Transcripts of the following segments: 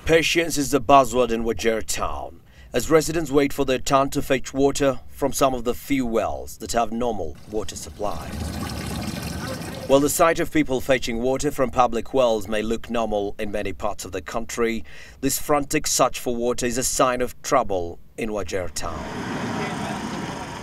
Patience is the buzzword in Wajir town, as residents wait for their turn to fetch water from some of the few wells that have normal water supply. While the sight of people fetching water from public wells may look normal in many parts of the country, this frantic search for water is a sign of trouble in Wajir town.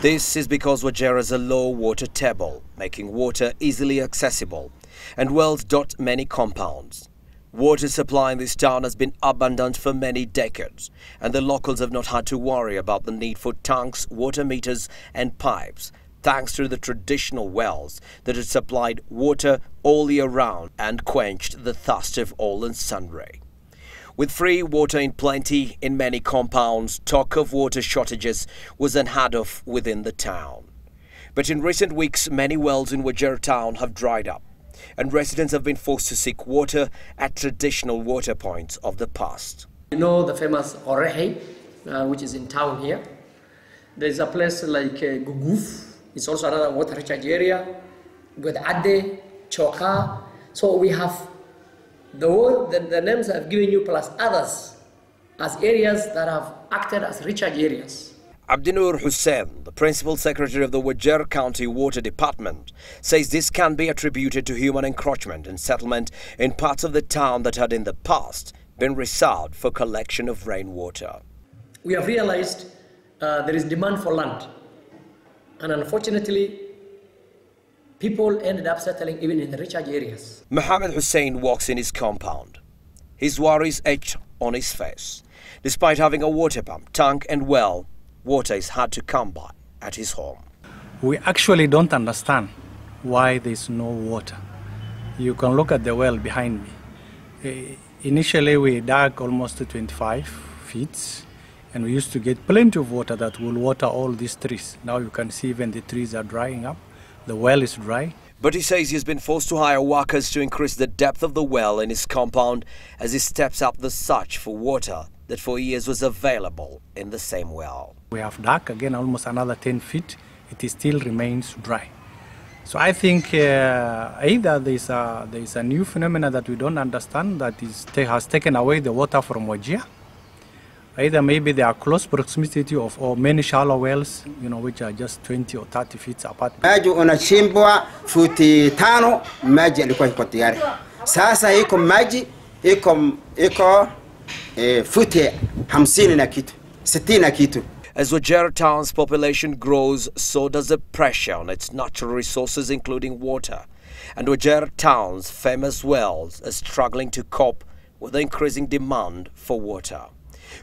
This is because Wajir has a low water table, making water easily accessible, and wells dot many compounds. Water supply in this town has been abundant for many decades, and the locals have not had to worry about the need for tanks, water meters and pipes, thanks to the traditional wells that had supplied water all year round and quenched the thirst of all and sundry. With free water in plenty in many compounds, talk of water shortages was unheard of within the town. But in recent weeks, many wells in Wajir town have dried up, and residents have been forced to seek water at traditional water points of the past. You know the famous Orehe, which is in town here. There's a place like Guguf. It's also another water recharge area. With Ade, Choka. So we have the names I've given you plus others as areas that have acted as recharge areas. Abdinur Hussain, the Principal Secretary of the Wajir County Water Department, says this can be attributed to human encroachment and settlement in parts of the town that had in the past been reserved for collection of rainwater. We have realized there is demand for land, and unfortunately, people ended up settling even in the recharge areas. Mohammed Hussain walks in his compound. His worries etched on his face. Despite having a water pump, tank and well, water is hard to come by at his home. We actually don't understand why there's no water. You can look at the well behind me. Initially we dug almost 25 feet and we used to get plenty of water that will water all these trees. Now you can see even the trees are drying up. The well is dry. But he says he has been forced to hire workers to increase the depth of the well in his compound as he steps up the search for water that for years was available in the same well. We have dug again almost another 10 feet. It still remains dry. So I think either there's a new phenomenon that we don't understand that has taken away the water from Wajir. Either maybe there are close proximity of or many shallow wells, which are just 20 or 30 feet apart. Maji unachimbwa futi 5, maji yalikuwa iko tayari. Sasa iko maji iko futi 50 na kitu, 60 na kitu. As Wajir town's population grows, so does the pressure on its natural resources, including water. And Wajir town's famous wells are struggling to cope with the increasing demand for water.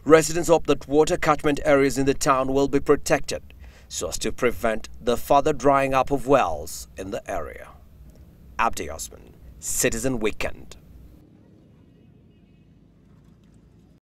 Residents hope that water catchment areas in the town will be protected so as to prevent the further drying up of wells in the area. Abdi Osman, Citizen Weekend.